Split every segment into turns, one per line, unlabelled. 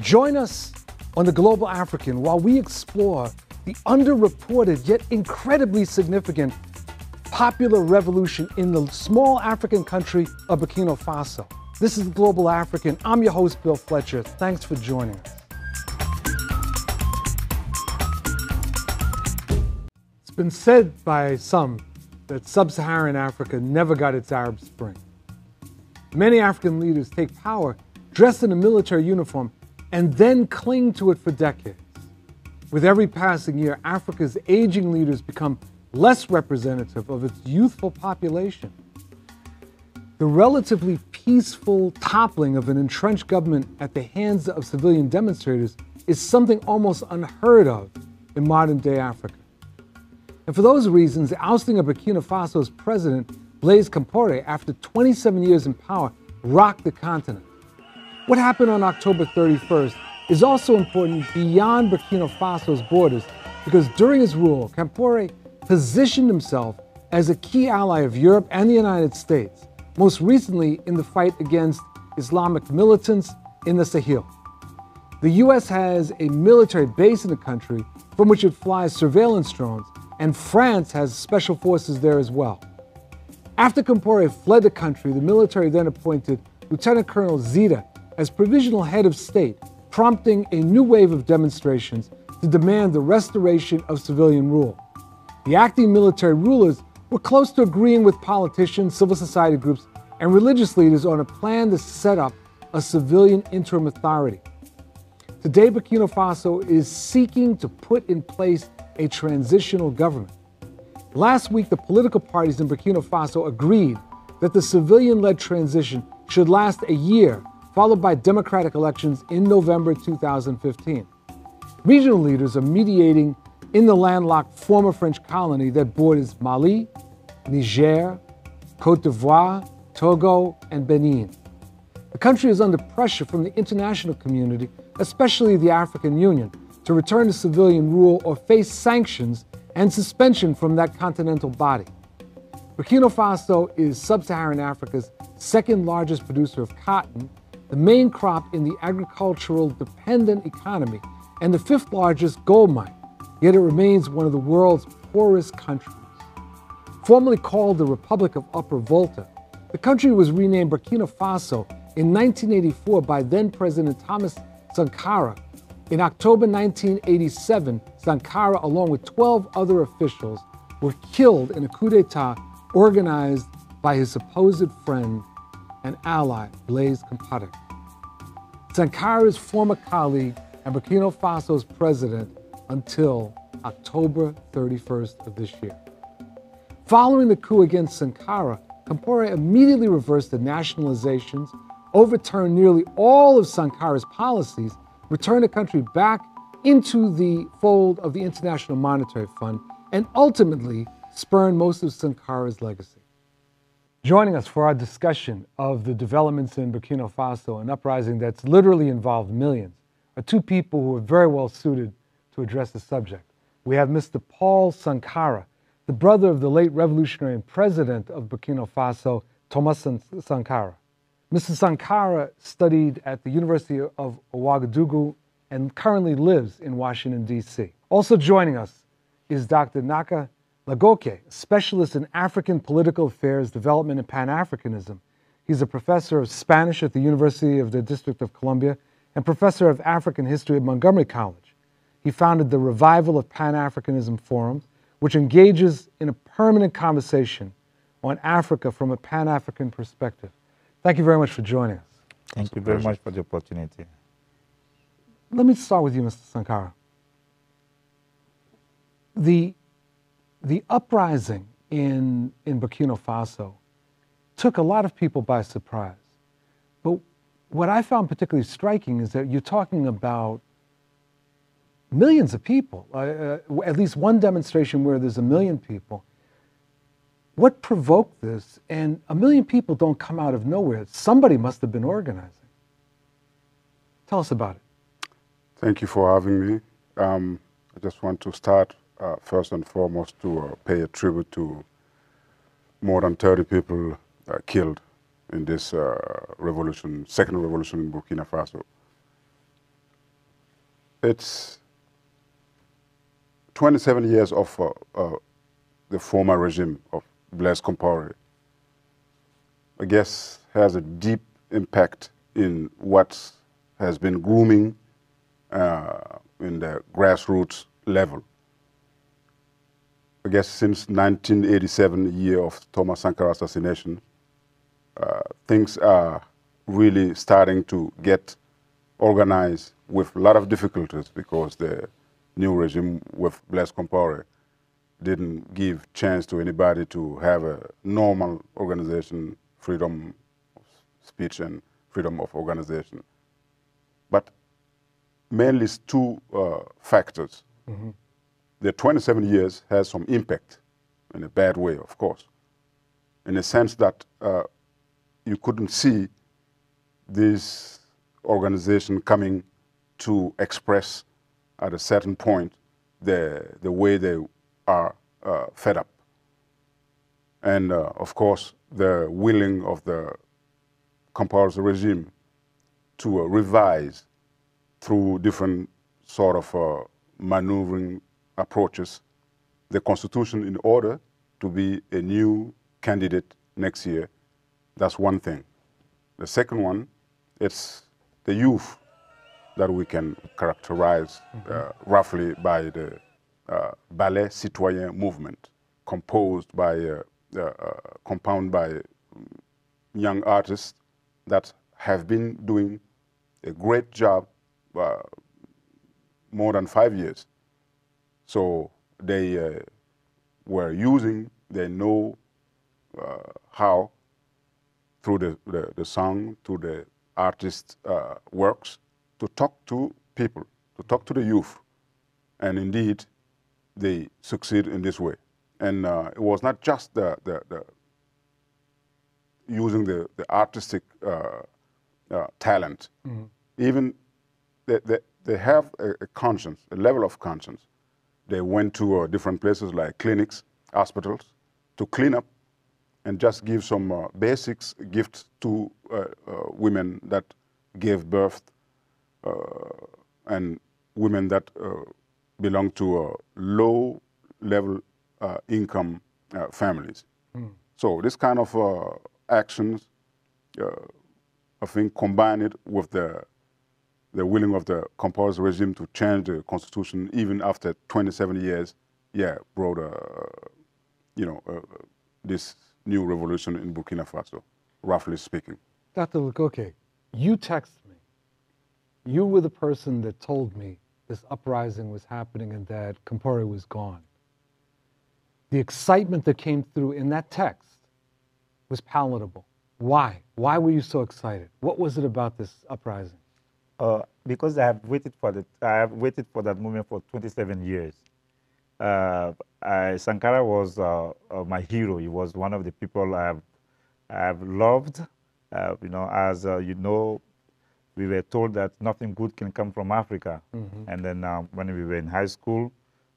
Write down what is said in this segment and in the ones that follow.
Join us on The Global African while we explore the underreported yet incredibly significant popular revolution in the small African country of Burkina Faso. This is The Global African. I'm your host, Bill Fletcher. Thanks for joining us. It's been said by some that sub-Saharan Africa never got its Arab Spring. Many African leaders take power dressed in a military uniform and then cling to it for decades. With every passing year, Africa's aging leaders become less representative of its youthful population. The relatively peaceful toppling of an entrenched government at the hands of civilian demonstrators is something almost unheard of in modern-day Africa. And for those reasons, the ousting of Burkina Faso's president, Blaise Compaoré, after 27 years in power, rocked the continent. What happened on October 31st is also important beyond Burkina Faso's borders, because during his rule, Compaoré positioned himself as a key ally of Europe and the United States, most recently in the fight against Islamic militants in the Sahel. The U.S. has a military base in the country from which it flies surveillance drones, and France has special forces there as well. After Compaoré fled the country, the military then appointed Lieutenant Colonel Zita as provisional head of state, prompting a new wave of demonstrations to demand the restoration of civilian rule. The acting military rulers were close to agreeing with politicians, civil society groups, and religious leaders on a plan to set up a civilian interim authority. Today, Burkina Faso is seeking to put in place a transitional government. Last week, the political parties in Burkina Faso agreed that the civilian-led transition should last a year, followed by democratic elections in November 2015. Regional leaders are mediating in the landlocked former French colony that borders Mali, Niger, Côte d'Ivoire, Togo, and Benin. The country is under pressure from the international community, especially the African Union, to return to civilian rule or face sanctions and suspension from that continental body. Burkina Faso is sub-Saharan Africa's second largest producer of cotton, the main crop in the agricultural dependent economy, and the fifth largest gold mine, yet it remains one of the world's poorest countries. Formerly called the Republic of Upper Volta, the country was renamed Burkina Faso in 1984 by then-President Thomas Sankara. In October 1987, Sankara, along with 12 other officials, were killed in a coup d'etat organized by his supposed friend and ally, Blaise Compaoré. Sankara's former colleague and Burkina Faso's president until October 31st of this year. Following the coup against Sankara, Compaoré immediately reversed the nationalizations, overturned nearly all of Sankara's policies, returned the country back into the fold of the International Monetary Fund, and ultimately spurned most of Sankara's legacy. Joining us for our discussion of the developments in Burkina Faso, an uprising that's literally involved millions, are two people who are very well suited to address the subject. We have Mr. Paul Sankara, the brother of the late revolutionary and president of Burkina Faso, Thomas Sankara. Mr. Sankara studied at the University of Ouagadougou and currently lives in Washington, D.C. Also joining us is Dr. Naka Lagoke, a specialist in African political affairs, development, and Pan-Africanism. He's a professor of Spanish at the University of the District of Columbia and professor of African history at Montgomery College. He founded the Revival of Pan-Africanism Forum, which engages in a permanent conversation on Africa from a Pan-African perspective. Thank you very much for joining us.
Thank you very much for the opportunity.
Let me start with you, Mr. Sankara. The uprising in Burkina Faso took a lot of people by surprise. But what I found particularly striking is that you're talking about millions of people, at least one demonstration where there's 1 million people. What provoked this? And 1 million people don't come out of nowhere. Somebody must have been organizing. Tell us about it.
Thank you for having me. I just want to start first and foremost to pay a tribute to more than 30 people killed in this revolution, second revolution in Burkina Faso. It's 27 years of the former regime of Blaise Compaoré, I guess, has a deep impact in what has been grooming in the grassroots level. I guess since 1987, year of Thomas Sankara assassination, things are really starting to get organized with a lot of difficulties because the new regime with Blaise Compaoré didn't give chance to anybody to have a normal organization, freedom of speech and freedom of organization. But mainly it's two factors. Mm-hmm. The 27 years has some impact in a bad way, of course, in the sense that you couldn't see this organization coming to express at a certain point the way they are fed up. And of course, the willing of the Compaoré regime to revise through different sort of maneuvering approaches the constitution in order to be a new candidate next year. That's one thing. The second one, it's the youth that we can characterize roughly by the Ballet Citoyen movement, composed by, compounded by young artists that have been doing a great job more than 5 years. So they were using, they know how, through the song, through the artist works, to talk to people, to talk to the youth. And indeed, they succeed in this way. And it was not just using the artistic talent. Mm-hmm. Even they have a conscience, a level of conscience. They went to different places like clinics, hospitals, to clean up and just give some basics gifts to women that gave birth and women that belong to low-level income families. Mm. So this kind of actions, I think, combined with the willing of the Compaoré regime to change the constitution even after 27 years, yeah, brought this new revolution in Burkina Faso, roughly speaking.
Dr. Lukoke, you texted me. You were the person that told me this uprising was happening and that Compaoré was gone. The excitement that came through in that text was palatable. Why? Why were you so excited? What was it about this uprising?
Because I have waited for that moment for 27 years. Sankara was my hero. He was one of the people I have loved. As you know, we were told that nothing good can come from Africa. Mm-hmm. And then when we were in high school,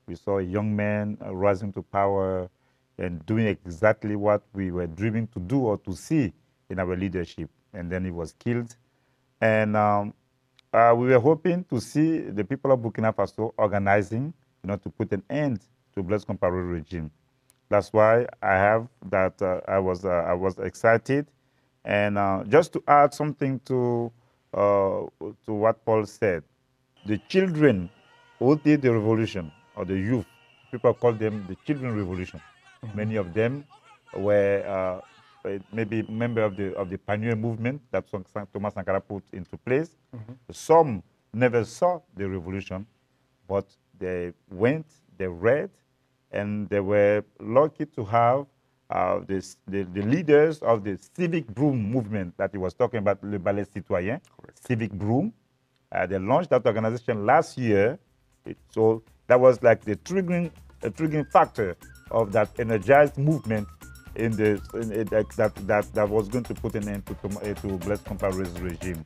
we saw a young man rising to power and doing exactly what we were dreaming to do or to see in our leadership. And then he was killed. And we were hoping to see the people of Burkina Faso organizing, to put an end to Blaise Compaoré regime. That's why I have that. I was excited, and just to add something to what Paul said, the children who did the revolution, or the youth, people call them the children revolution. Mm-hmm. Many of them were maybe member of the pioneer movement that Thomas Sankara put into place. Mm-hmm. Some never saw the revolution, but they went, they read, and they were lucky to have the leaders of the civic broom movement that he was talking about, Le Ballet Citoyen, correct. Civic broom. They launched that organization last year. So that was like the triggering factor of that energized movement that was going to put an end to Blaise Compaoré's regime.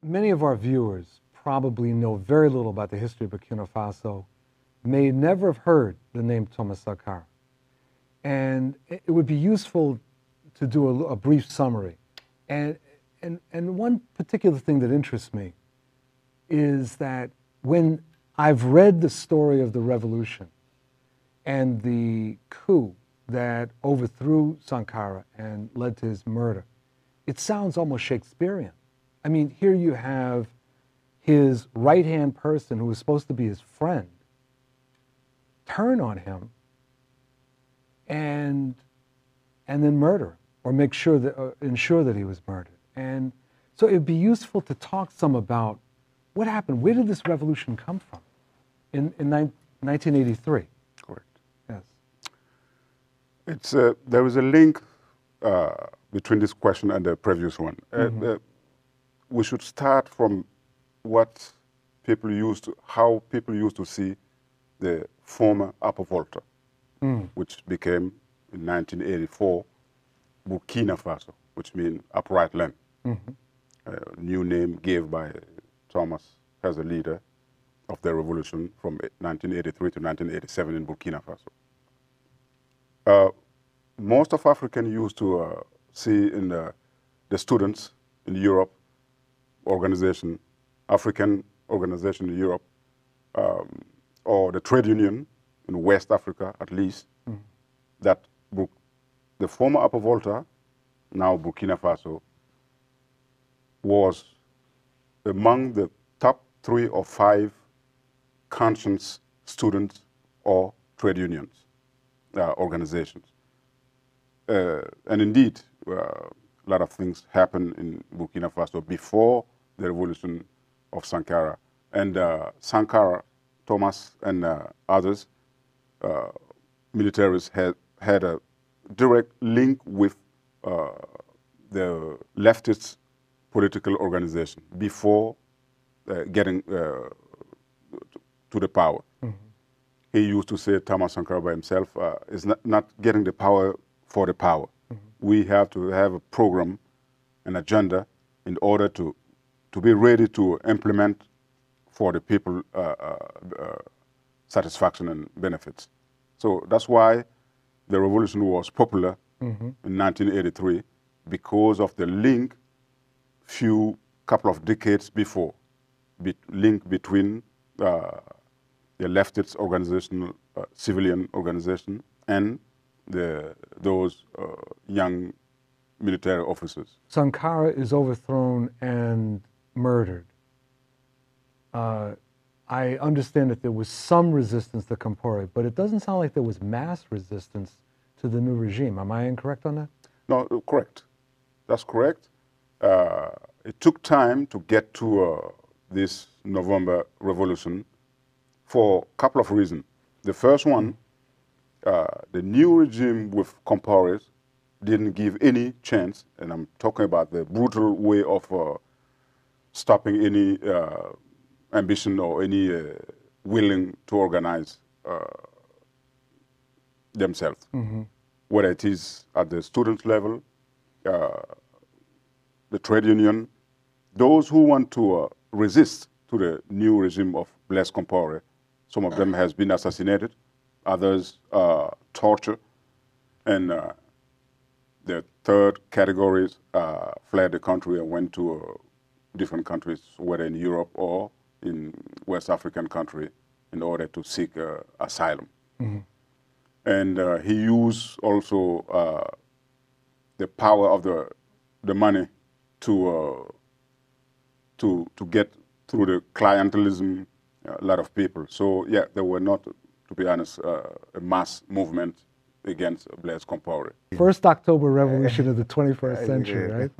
Many of our viewers probably know very little about the history of Burkina Faso, may never have heard the name Thomas Sankara. And it would be useful to do a brief summary. And And one particular thing that interests me is that when I've read the story of the revolution and the coup that overthrew Sankara and led to his murder, it sounds almost Shakespearean. I mean, here you have his right-hand person, who was supposed to be his friend, turn on him and then murder him, or make sure that ensure that he was murdered. And so it'd be useful to talk some about what happened. Where did this revolution come from in 1983?
Correct.
Yes.
It's there is a link between this question and the previous one. We should start from what people how people used to see the former Upper Volta, which became in 1984 Burkina Faso, which means upright land. A new name gave by Thomas as a leader of the revolution from 1983 to 1987 in Burkina Faso. Most of African used to see in the students in Europe organization, African organization in Europe, or the trade union in West Africa at least, that the former Upper Volta, now Burkina Faso, was among the top 3 or 5 conscience students or trade unions, organizations. And indeed, a lot of things happened in Burkina Faso before the revolution of Sankara. And Sankara, Thomas, and others, militaries had a direct link with the leftist political organization before getting to the power. He used to say, Thomas Sankara by himself, is not getting the power for the power. We have to have a program, an agenda, in order to be ready to implement for the people satisfaction and benefits. So that's why the revolution was popular in 1983, because of the link couple of decades before, link between the leftist organization, civilian organization, and those young military officers.
Sankara is overthrown and murdered. I understand that there was some resistance to Compaoré, but it doesn't sound like there was mass resistance to the new regime. Am I incorrect on that?
No, correct. That's correct. It took time to get to this November revolution for a couple of reasons. The first one, the new regime with Compaoré didn't give any chance, and I'm talking about the brutal way of stopping any ambition or any willing to organize themselves, whether it is at the student level, the trade union, those who want to resist to the new regime of Blaise Compaoré. Some of them has been assassinated, others tortured, and the third categories fled the country and went to different countries, whether in Europe or in West African country, in order to seek asylum. And he used also the power of the money to get through the clientelism a lot of people. So yeah, there were not, to be honest, a mass movement against Blaise Compaoré.
First October revolution of the 21st century, right?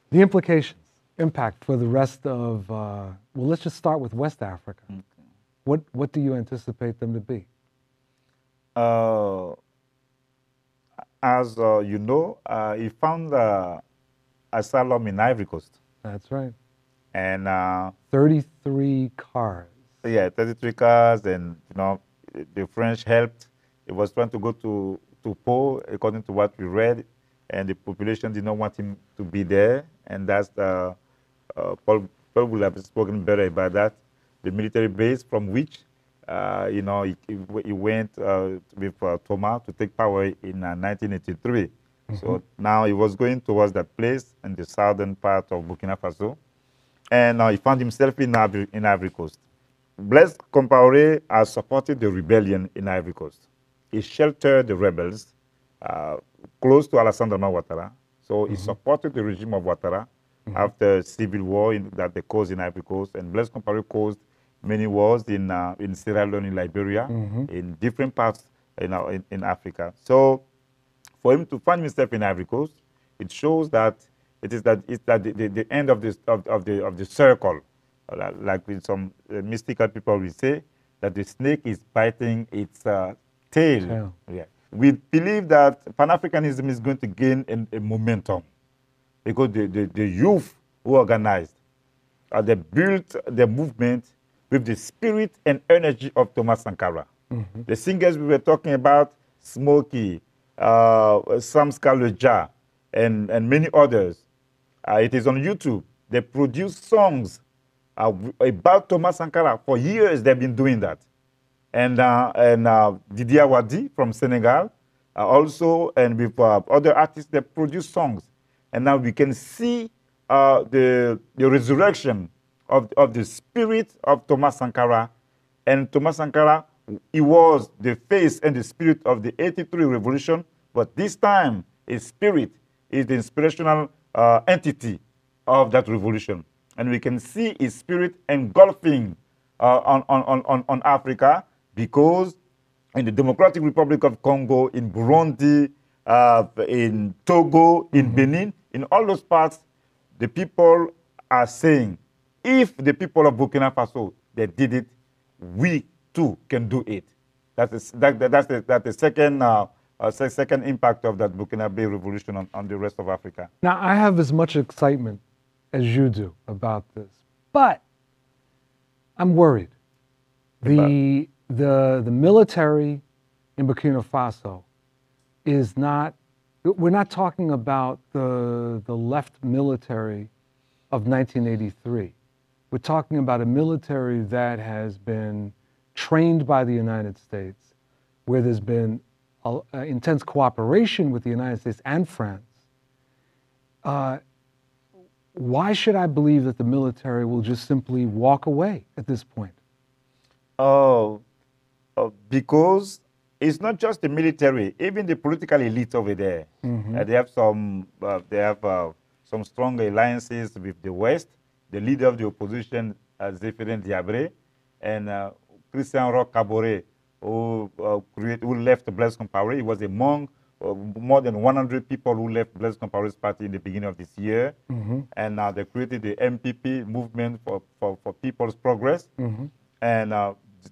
The implications, impact for the rest of, well, let's just start with West Africa. What do you anticipate them to be?
As you know, he found asylum in Ivory Coast.
That's right.
And
33 cars.
Yeah, 33 cars, and the French helped. He was trying to go to Po, according to what we read, and the population did not want him to be there, and that's Paul will have spoken better about that. The military base from which he went with Thomas to take power in 1983. So now he was going towards that place in the southern part of Burkina Faso, and he found himself in Ivory Coast. Blaise Compaoré has supported the rebellion in Ivory Coast. He sheltered the rebels close to Alassane Ouattara. So he supported the regime of Ouattara after civil war that they caused in Ivory Coast. And Blaise Compaoré caused many wars in Sierra Leone, in Liberia, in different parts in Africa. So for him to find himself in Ivory Coast, it shows that it's the end of the circle. Like with some mystical people will say, that the snake is biting its tail. Yeah. We believe that Pan-Africanism is going to gain a momentum because the youth who organized, they built the movement with the spirit and energy of Thomas Sankara. The singers we were talking about, Smokey, Sam Scaleja, and many others, it is on YouTube. They produce songs about Thomas Sankara. For years, they've been doing that. And Didier Wadi from Senegal, also, and with other artists, they produce songs. And now we can see the resurrection of the spirit of Thomas Sankara. And Thomas Sankara, he was the face and the spirit of the 83 revolution, but this time his spirit is the inspirational entity of that revolution. And we can see his spirit engulfing on Africa, because in the Democratic Republic of Congo, in Burundi, in Togo, in Benin, in all those parts, the people are saying, if the people of Burkina Faso, they did it, we too can do it. That's the second impact of that Burkinabe revolution on the rest of Africa.
Now, I have as much excitement as you do about this, but I'm worried. The military in Burkina Faso is not, we're not talking about the left military of 1983. We're talking about a military that has been trained by the United States, where there's been intense cooperation with the United States and France. Why should I believe that the military will just simply walk away at this point?
Because it's not just the military, even the political elite over there. They have some strong alliances with the West. The leader of the opposition, Zéphirin Diabré, and Christian Roch Kaboré, who left Blaise Compaoré. He was among more than 100 people who left Blaise Compaoré's party in the beginning of this year. And now they created the MPP, Movement for People's Progress. And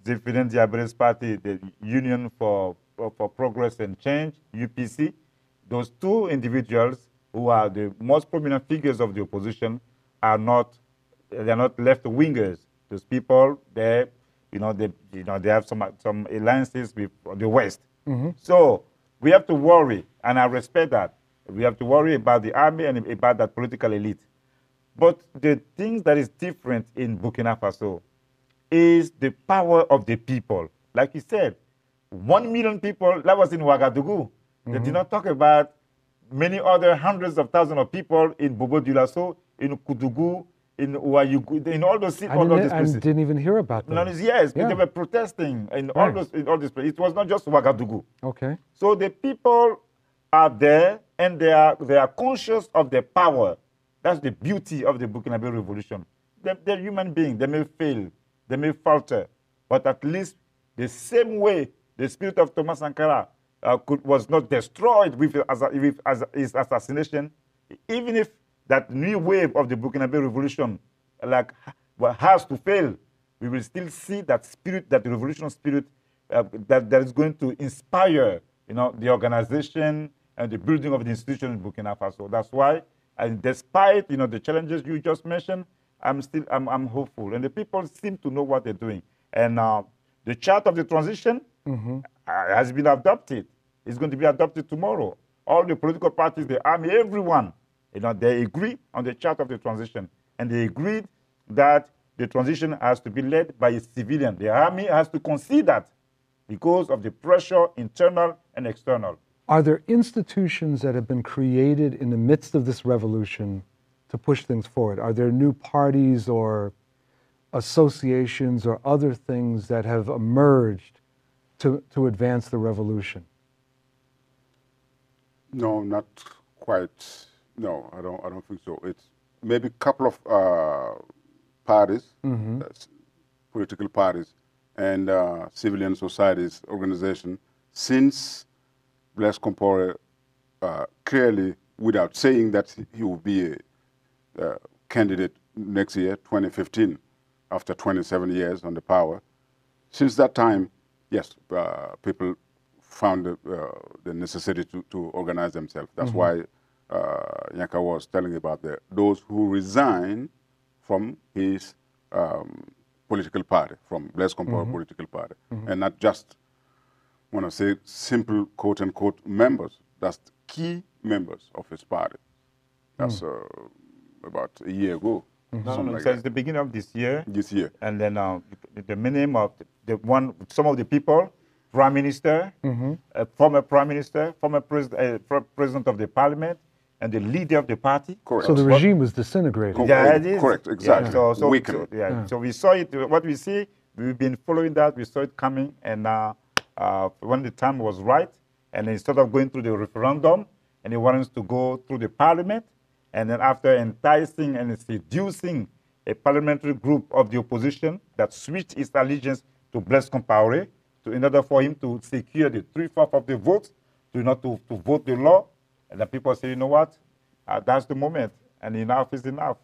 Zéphirin Diabré's party, the Union for Progress and Change, UPC. Those two individuals, who are the most prominent figures of the opposition, are not left-wingers. Those people, they have some alliances with the West. So we have to worry, and I respect that. We have to worry about the army and about that political elite. But the things that is different in Burkina Faso is the power of the people. Like you said, 1 million people, that was in Ouagadougou. They did not talk about many other hundreds of thousands of people in Bobo-Dioulasso, in Koudougou, in Ouayugou, in all those cities.
I didn't even hear about that.
Yes, they were protesting in all those places. It was not just Ouagadougou.
Okay.
So the people are there, and they are conscious of their power. That's the beauty of the Burkinabe revolution. They're human beings. They may fail, they may falter, but at least the same way the spirit of Thomas Sankara was not destroyed with his assassination, even if that new wave of the Burkinabe revolution has to fail, we will still see that spirit, that revolutionary spirit that is going to inspire the organization and the building of the institution in Burkina Faso. That's why, and despite the challenges you just mentioned, I'm hopeful, and the people seem to know what they're doing. And the chart of the transition has been adopted. It's going to be adopted tomorrow. All the political parties, the army, everyone, they agree on the chart of the transition, and they agreed that the transition has to be led by a civilian. The army has to concede that because of the pressure, internal and external.
Are there institutions that have been created in the midst of this revolution to push things forward? Are there new parties or associations or other things that have emerged to advance the revolution?
No, not quite. No, I don't think so. It's maybe a couple of parties, political parties, and civilian societies organization. Since Blaise Compaoré clearly, without saying that he will be a candidate next year, 2015, after 27 years on the power, since that time, yes, people found the necessity to organize themselves. That's why Yanka was telling about those who resign from his political party, from Blaise Compaoré political party, and not just, when I say simple quote-unquote members, that's key members of his party. That's about a year ago.
No,
Like
since the beginning of this year.
This year.
And then the name of some of the people, Prime Minister, former Prime Minister, former President of the Parliament, and the leader of the party.
Correct.
So the regime was disintegrated.
Yeah, it is.
Correct, exactly.
Yeah, so we saw it, what we see, we've been following that, we saw it coming, and when the time was right, and instead of going through the referendum, and he wanted to go through the parliament, and then after enticing and seducing a parliamentary group of the opposition that switched its allegiance to Blaise Compaoré, in order for him to secure the 3/4 of the votes, to vote the law, and then people say, you know what, that's the moment, and enough is enough.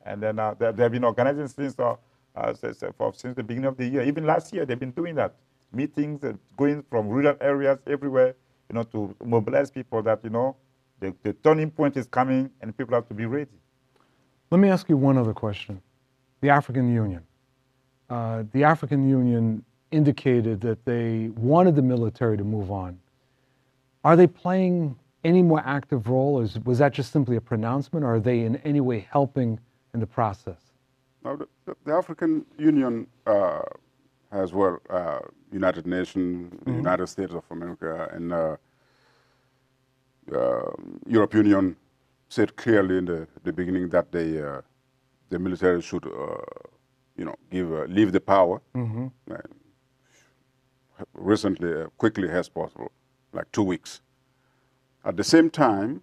And then they have been organizing since the beginning of the year. Even last year, they've been doing that. Meetings, going from rural areas everywhere, to mobilize people that, the turning point is coming and people have to be ready.
Let me ask you one other question. The African Union. The African Union indicated that they wanted the military to move on. Are they playing any more active role? Was that just simply a pronouncement, or are they in any way helping in the process?
Now, the African Union as well, United Nations, the United States of America, and European Union said clearly in the beginning that the military should, leave the power recently, quickly as possible, like 2 weeks. At the same time,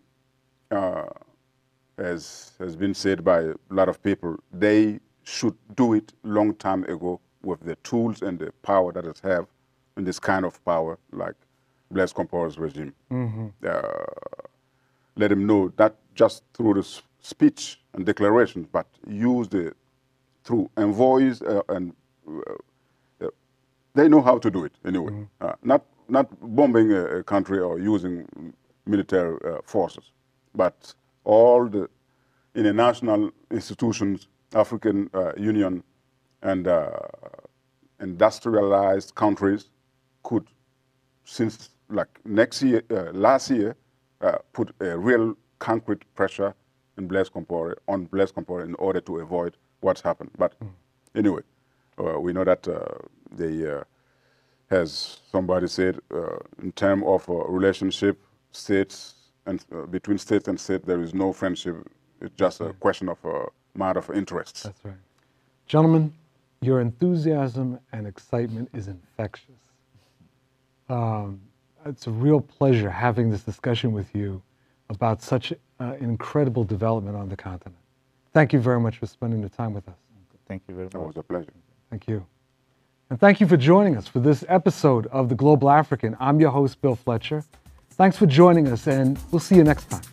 as has been said by a lot of people, they should do it long time ago with the tools and the power that it have, and this kind of power, like Blaise Compaoré's regime. Let him know that just through the speech and declarations, but use through envoys and they know how to do it anyway. Not bombing a country or using military forces, but all the international institutions, African Union, and industrialized countries could, since like last year, put a real concrete pressure on Blaise Compaoré in order to avoid what's happened. But anyway, we know that as somebody said, in terms of relationship, states and between states and states, there is no friendship. It's just a question of a matter of interests.
That's right. Gentlemen, your enthusiasm and excitement is infectious. It's a real pleasure having this discussion with you about such an incredible development on the continent. Thank you very much for spending the time with us.
Thank you very much.
It was a pleasure.
Thank you. And thank you for joining us for this episode of The Global African. I'm your host, Bill Fletcher. Thanks for joining us, and we'll see you next time.